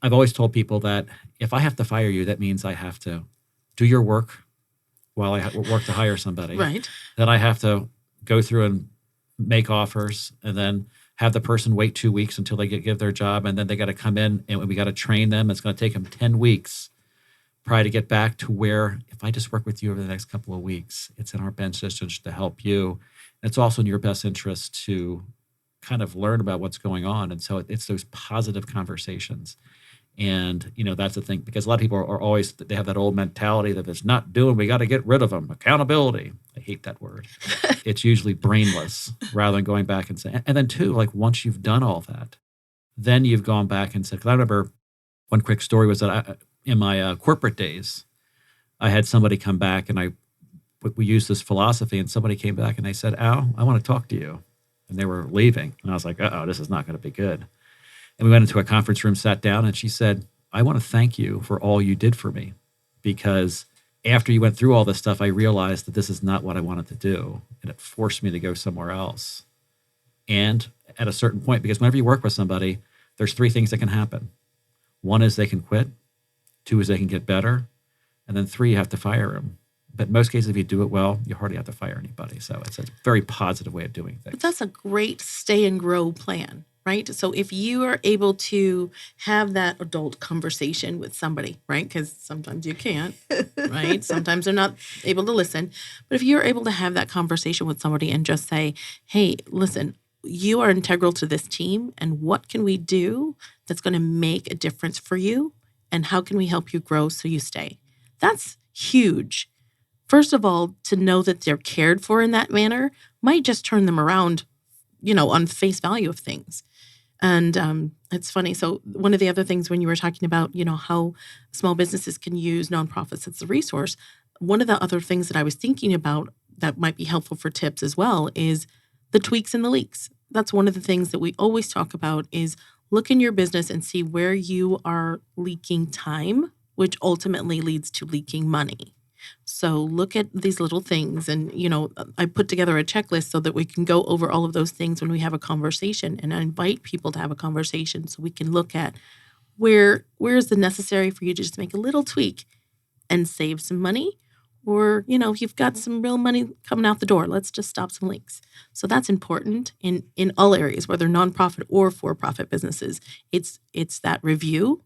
I've always told people that if I have to fire you, that means I have to do your work while I work to hire somebody. Right. Then I have to go through and make offers, and then have the person wait 2 weeks until they give their job, and then they got to come in and we got to train them. It's going to take them 10 weeks probably to get back to where if I just work with you over the next couple of weeks, it's in our best interest to help you. And it's also in your best interest to kind of learn about what's going on. And so it's those positive conversations. And, that's the thing, because a lot of people are always, they have that old mentality that if it's not doing, we got to get rid of them. Accountability. I hate that word. It's usually brainless rather than going back and saying, and then too, like once you've done all that, then you've gone back and said, because I remember one quick story was that in my corporate days, I had somebody come back and we used this philosophy, and somebody came back and they said, Al, I want to talk to you. And they were leaving. And I was like, this is not going to be good. And we went into a conference room, sat down, and she said, I want to thank you for all you did for me, because after you went through all this stuff, I realized that this is not what I wanted to do. And it forced me to go somewhere else. And at a certain point, because whenever you work with somebody, there's 3 things that can happen. 1 is they can quit. 2 is they can get better. And then 3, you have to fire them. But in most cases, if you do it well, you hardly have to fire anybody. So it's a very positive way of doing things. But that's a great stay and grow plan, right? So if you are able to have that adult conversation with somebody, right? Because sometimes you can't, right? Sometimes they're not able to listen. But if you're able to have that conversation with somebody and just say, hey, listen, you are integral to this team, and what can we do that's going to make a difference for you? And how can we help you grow so you stay? That's huge. First of all, to know that they're cared for in that manner might just turn them around, on face value of things. And it's funny. So one of the other things when you were talking about, how small businesses can use nonprofits as a resource, one of the other things that I was thinking about that might be helpful for tips as well is the tweaks and the leaks. That's one of the things that we always talk about is look in your business and see where you are leaking time, which ultimately leads to leaking money. So look at these little things, and, I put together a checklist so that we can go over all of those things when we have a conversation, and I invite people to have a conversation so we can look at where is the necessary for you to just make a little tweak and save some money, or, if you've got some real money coming out the door, let's just stop some leaks. So that's important in all areas, whether nonprofit or for-profit businesses. It's that review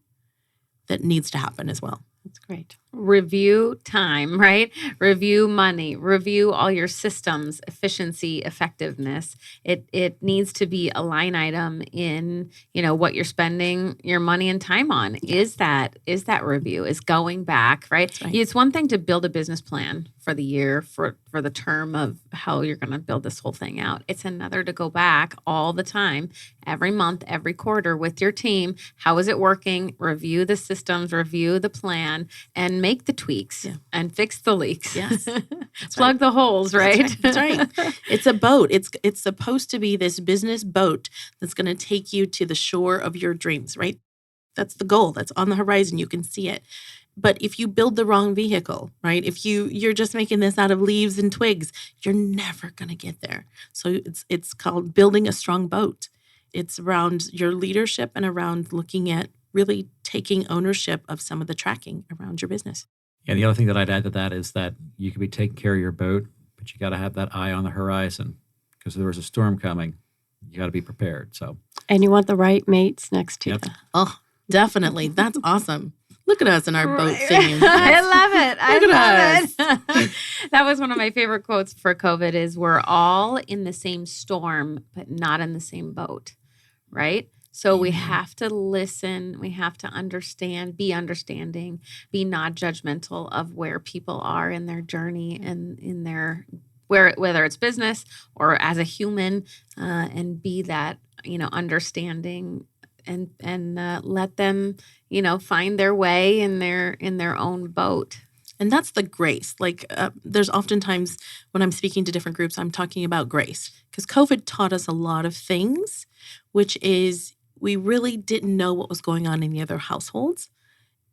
that needs to happen as well. That's great. Review time, right? Review money, review all your systems, efficiency, effectiveness. It needs to be a line item in, what you're spending your money and time on. Is that review, is going back, right? That's right. It's one thing to build a business plan for the year, for the term of how you're going to build this whole thing out. It's another to go back all the time, every month, every quarter with your team. How is it working? Review the systems, review the plan, and make the tweaks and fix the leaks. Yes. Plug the holes, right? That's right. It's a boat. It's supposed to be this business boat that's going to take you to the shore of your dreams, right? That's the goal. That's on the horizon. You can see it. But if you build the wrong vehicle, right? If you're just making this out of leaves and twigs, you're never going to get there. So it's called building a strong boat. It's around your leadership and around looking at really taking ownership of some of the tracking around your business. Yeah, the other thing that I'd add to that is that you could be taking care of your boat, but you got to have that eye on the horizon, because if there's a storm coming, you got to be prepared. So, And you want the right mates next to Yep. you. Oh, definitely. That's awesome. Look at us in our boat theme. I love it. Look at love it. That was one of my favorite quotes for COVID is we're all in the same storm, but not in the same boat, right? So we have to listen. We have to understand, be understanding, be not judgmental of where people are in their journey and in their whether it's business or as a human, and be that, understanding and let them, find their way in their own boat. And that's the grace. Like there's oftentimes when I'm speaking to different groups, I'm talking about grace because COVID taught us a lot of things, which is we really didn't know what was going on in the other households.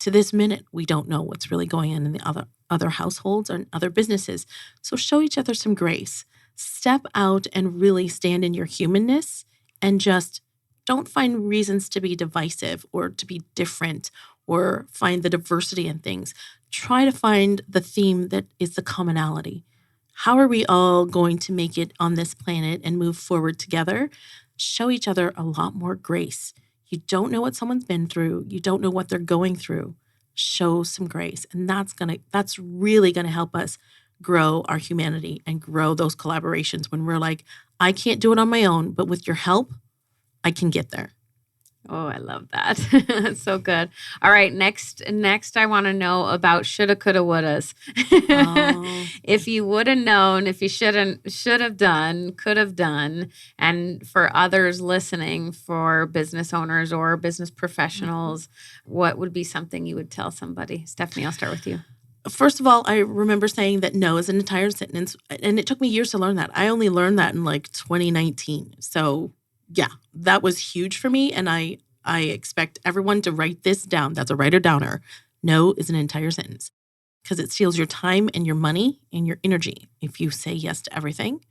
To this minute, we don't know what's really going on in the other households or other businesses. So show each other some grace. Step out and really stand in your humanness and just don't find reasons to be divisive or to be different or find the diversity in things. Try to find the theme that is the commonality. How are we all going to make it on this planet and move forward together? Show each other a lot more grace. You don't know what someone's been through. You don't know what they're going through. Show some grace. And that's really going to help us grow our humanity and grow those collaborations when we're like, I can't do it on my own, but with your help, I can get there. Oh, I love that. That's so good. All right. Next, I want to know about shoulda, coulda, wouldas. Oh. If you would have known, if you should have done, could have done, and for others listening, for business owners or business professionals, what would be something you would tell somebody? Stephanie, I'll start with you. First of all, I remember saying that no is an entire sentence, and it took me years to learn that. I only learned that in like 2019. So yeah, that was huge for me. And I expect everyone to write this down. That's a writer downer. No is an entire sentence because it steals your time and your money and your energy if you say yes to everything.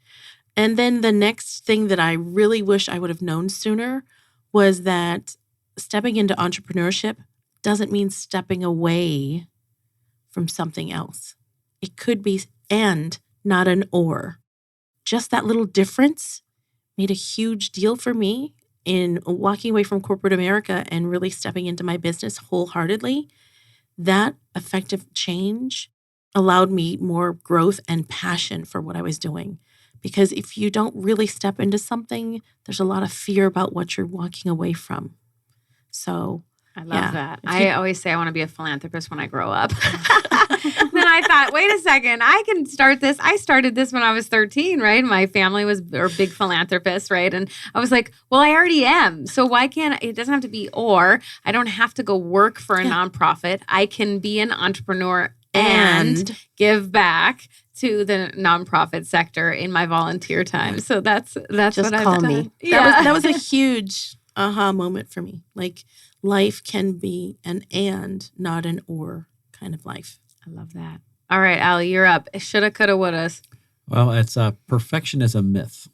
And then the next thing that I really wish I would have known sooner was that stepping into entrepreneurship doesn't mean stepping away from something else. It could be and, not an or. Just that little difference made a huge deal for me in walking away from corporate America and really stepping into my business wholeheartedly. That effective change allowed me more growth and passion for what I was doing. Because if you don't really step into something, there's a lot of fear about what you're walking away from. So I love that. I always say I want to be a philanthropist when I grow up. Then I thought, wait a second, I can start this. I started this when I was 13, right? My family was big philanthropists, right? And I was like, well, I already am. So why can't it doesn't have to be or. I don't have to go work for a nonprofit. I can be an entrepreneur and give back to the nonprofit sector in my volunteer time. So that's Just what I've call done. me. Yeah. that was a huge aha moment for me. Like life can be an and, not an or kind of life. I love that. All right, Allie, you're up. Shoulda, coulda, wouldas. Well, it's perfection is a myth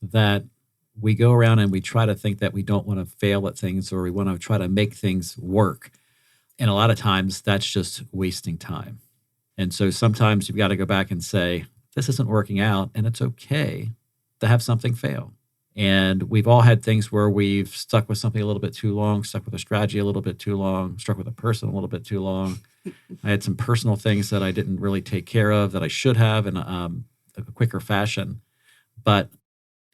that we go around and we try to think that we don't want to fail at things or we want to try to make things work. And a lot of times that's just wasting time. And so sometimes you've got to go back and say, this isn't working out, and it's okay to have something fail. And we've all had things where we've stuck with something a little bit too long, stuck with a strategy a little bit too long, stuck with a person a little bit too long. I had some personal things that I didn't really take care of that I should have in a quicker fashion. But,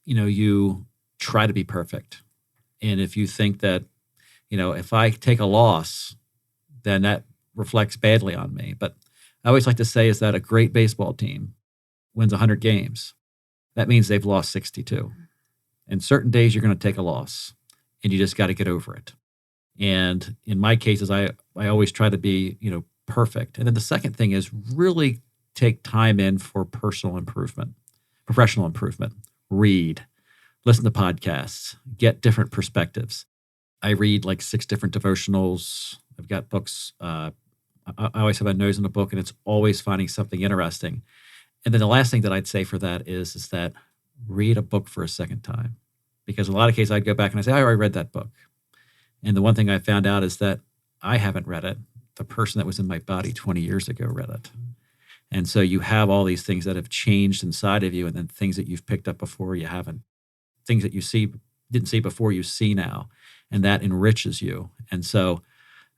you try to be perfect. And if you think that, if I take a loss, then that reflects badly on me. But I always like to say is that a great baseball team wins 100 games. That means they've lost 62. And certain days you're going to take a loss and you just got to get over it. And in my cases, I always try to be, perfect. And then the second thing is really take time in for personal improvement, professional improvement, read, listen to podcasts, get different perspectives. I read like 6 different devotionals. I've got books. I always have a nose in a book and it's always finding something interesting. And then the last thing that I'd say for that is that read a book for a second time. Because in a lot of cases, I'd go back and I say, I already read that book. And the one thing I found out is that I haven't read it. The person that was in my body 20 years ago read it. And so you have all these things that have changed inside of you and then things that you've picked up before you haven't. Things that you didn't see before you see now. And that enriches you. And so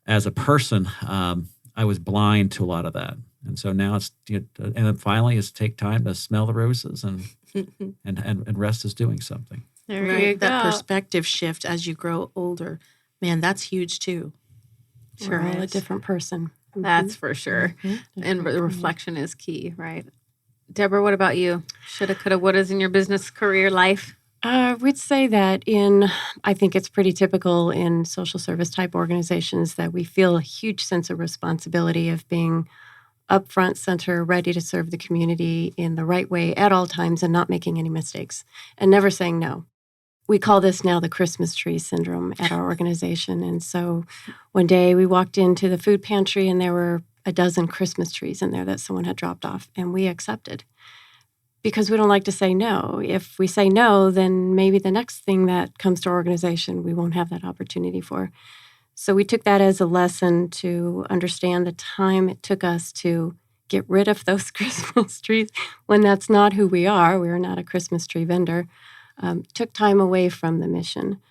as a person, I was blind to a lot of that. And so now and then finally it's take time to smell the roses and rest is doing something. There Right. you go. That perspective shift as you grow older. Man, that's huge too. Sure We're all a is. different person. That's for sure. Mhm. And the reflection is key, right? Deborah, what about you? Shoulda, coulda, wouldas in your business career life? We'd say that I think it's pretty typical in social service type organizations that we feel a huge sense of responsibility of being up front, center, ready to serve the community in the right way at all times and not making any mistakes and never saying no. We call this now the Christmas tree syndrome at our organization. And so one day we walked into the food pantry and there were a dozen Christmas trees in there that someone had dropped off, and we accepted. Because we don't like to say no. If we say no, then maybe the next thing that comes to our organization, we won't have that opportunity for. So we took that as a lesson to understand the time it took us to get rid of those Christmas trees when that's not who we are. We're not a Christmas tree vendor. Took time away from the mission.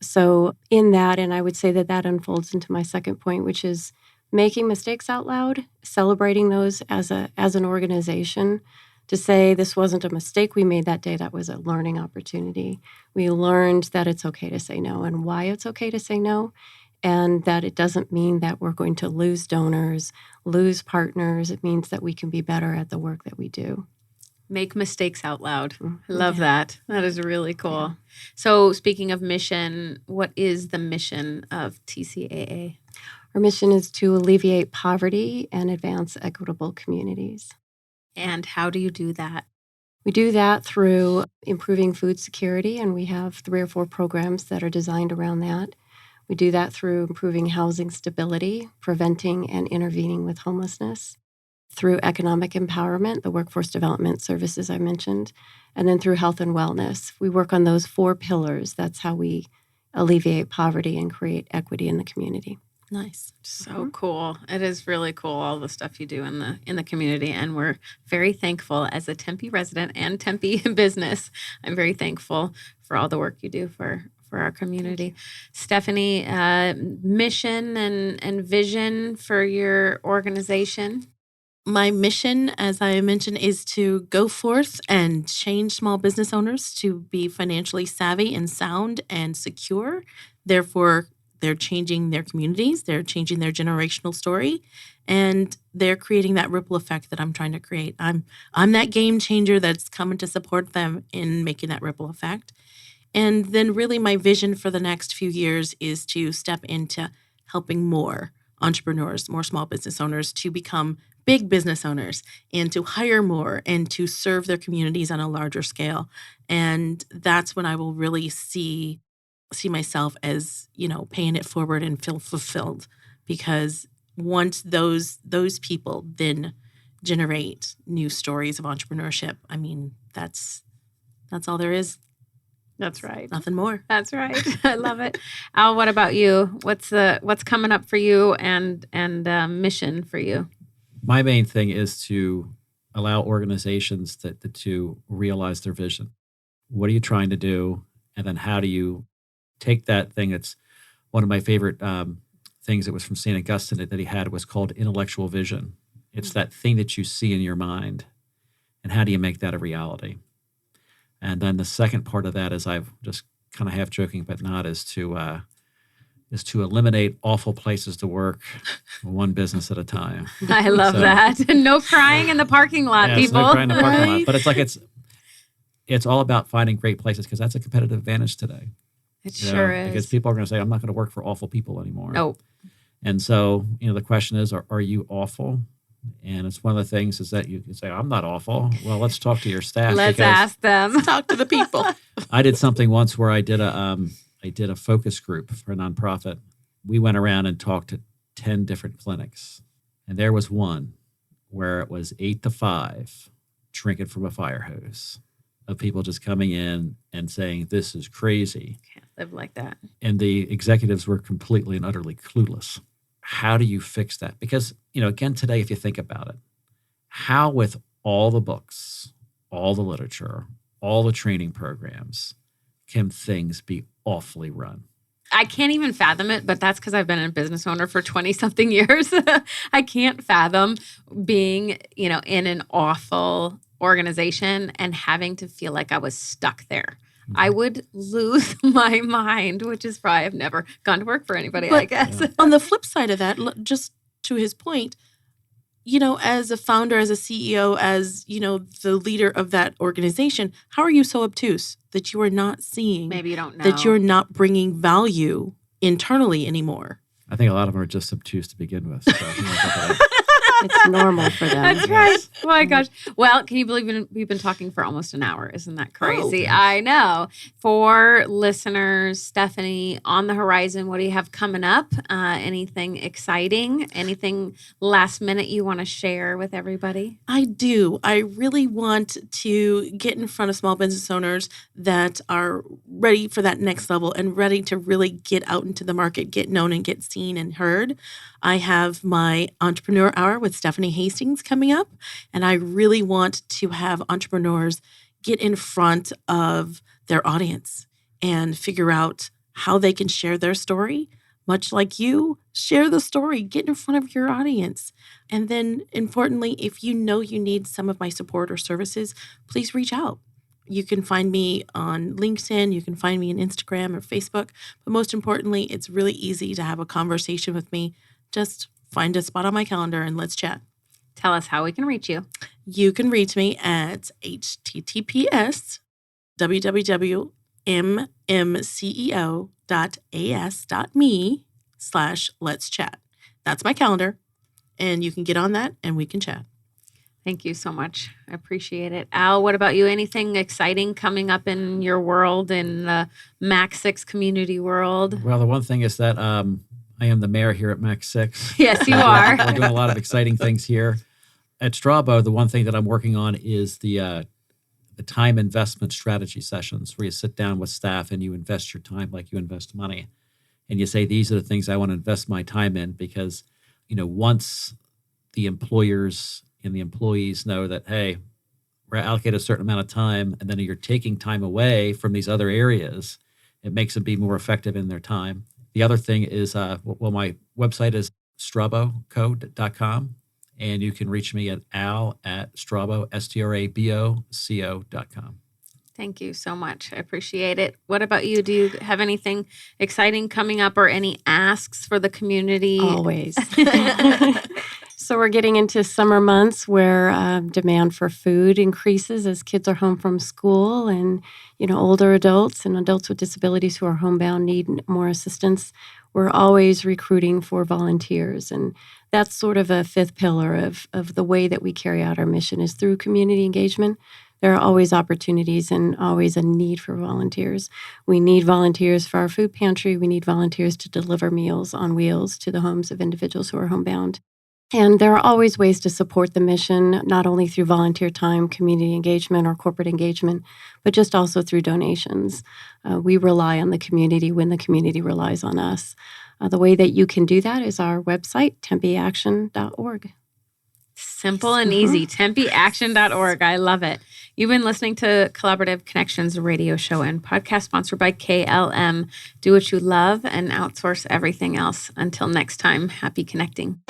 So in that, and I would say that unfolds into my second point, which is making mistakes out loud, celebrating those as an organization. To say this wasn't a mistake we made that day, that was a learning opportunity. We learned that it's okay to say no and why it's okay to say no, and that it doesn't mean that we're going to lose donors, lose partners. It means that we can be better at the work that we do. Make mistakes out loud. I love that. That is really cool. Yeah. So speaking of mission, what is the mission of TCAA? Our mission is to alleviate poverty and advance equitable communities. And how do you do that? We do that through improving food security, and we have 3 or 4 programs that are designed around that. We do that through improving housing stability, preventing and intervening with homelessness, through economic empowerment, the workforce development services I mentioned, and then through health and wellness. We work on those 4 pillars. That's how we alleviate poverty and create equity in the community. Nice. So cool. It is really cool, all the stuff you do in the community. And we're very thankful as a Tempe resident and Tempe business. I'm very thankful for all the work you do for our community. Stephanie, mission and vision for your organization? My mission, as I mentioned, is to go forth and change small business owners to be financially savvy and sound and secure. Therefore, they're changing their communities, they're changing their generational story, and they're creating that ripple effect that I'm trying to create. I'm that game changer that's coming to support them in making that ripple effect. And then really my vision for the next few years is to step into helping more entrepreneurs, more small business owners to become big business owners and to hire more and to serve their communities on a larger scale. And that's when I will really see myself as, paying it forward and feel fulfilled, because once those people then generate new stories of entrepreneurship, I mean, that's all there is. That's right. Nothing more. That's right. I love it. Al, what about you? What's coming up for you and mission for you? My main thing is to allow organizations to realize their vision. What are you trying to do? And then how do you take that thing? It's one of my favorite things that was from St. Augustine that he had was called intellectual vision. It's that thing that you see in your mind, and how do you make that a reality? And then the second part of that is, I've just kind of half joking, but not, is to eliminate awful places to work, one business at a time. I love that. No crying in the parking lot, people. No crying in the parking lot. But it's all about finding great places, because that's a competitive advantage today. It sure is. Because people are going to say, I'm not going to work for awful people anymore. Nope. And so, the question is, are you awful? And it's one of the things is that you can say, I'm not awful. Well, let's talk to your staff. Let's ask them. Talk to the people. I did something once where I did a focus group for a nonprofit. We went around and talked to 10 different clinics. And there was one where it was 8 to 5, drinking from a fire hose, of people just coming in and saying, this is crazy. Can't live like that. And the executives were completely and utterly clueless. How do you fix that? Because, again, today, if you think about it, how with all the books, all the literature, all the training programs, can things be awfully run? I can't even fathom it, but that's because I've been a business owner for 20-something years. I can't fathom being, in an awful organization and having to feel like I was stuck there. I would lose my mind, which is why I've never gone to work for anybody, I guess. On the flip side of that, just to his point, as a founder, as a CEO, as, the leader of that organization, how are you so obtuse that you are not seeing Maybe you don't know. that you're not bringing value internally anymore? I think a lot of them are just obtuse to begin with. So, It's normal for them. That's right. Oh my gosh. Well, can you believe we've been talking for almost an hour? Isn't that crazy? Oh. I know. For listeners, Stephanie, on the horizon, what do you have coming up? Anything exciting? Anything last minute you want to share with everybody? I do. I really want to get in front of small business owners that are ready for that next level and ready to really get out into the market, get known and get seen and heard. I have my Entrepreneur Hour with Stephanie Hastings coming up, and I really want to have entrepreneurs get in front of their audience and figure out how they can share their story. Much like you, share the story, get in front of your audience. And then importantly, if you know you need some of my support or services, please reach out. You can find me on LinkedIn, you can find me on Instagram or Facebook, but most importantly, it's really easy to have a conversation with me. Just find a spot on my calendar and let's chat. Tell us how we can reach you. You can reach me at https://mmceo.as.me/let's chat. That's my calendar, and you can get on that and we can chat. Thank you so much. I appreciate it. Al, what about you? Anything exciting coming up in your world, in the Max 6 community world? well, the one thing is that I am the mayor here at Max 6. Yes, you are. We're doing a lot of exciting things here. At Strabo, the one thing that I'm working on is the time investment strategy sessions, where you sit down with staff and you invest your time like you invest money. And you say, these are the things I want to invest my time in, because, once the employers and the employees know that, hey, we're allocated a certain amount of time, and then you're taking time away from these other areas, it makes them be more effective in their time. The other thing is, my website is strabocode.com, and you can reach me at al@strabo, STRABOCO.com. Thank you so much. I appreciate it. What about you? Do you have anything exciting coming up or any asks for the community? Always. So we're getting into summer months where demand for food increases as kids are home from school, and older adults and adults with disabilities who are homebound need more assistance. We're always recruiting for volunteers, and that's sort of a fifth pillar of the way that we carry out our mission is through community engagement. There are always opportunities and always a need for volunteers. We need volunteers for our food pantry. We need volunteers to deliver meals on wheels to the homes of individuals who are homebound. And there are always ways to support the mission, not only through volunteer time, community engagement, or corporate engagement, but just also through donations. We rely on the community when the community relies on us. The way that you can do that is our website, tempeaction.org. Simple and easy. Tempeaction.org. I love it. You've been listening to Collaborative Connections radio show and podcast sponsored by KLM. Do what you love and outsource everything else. Until next time, happy connecting.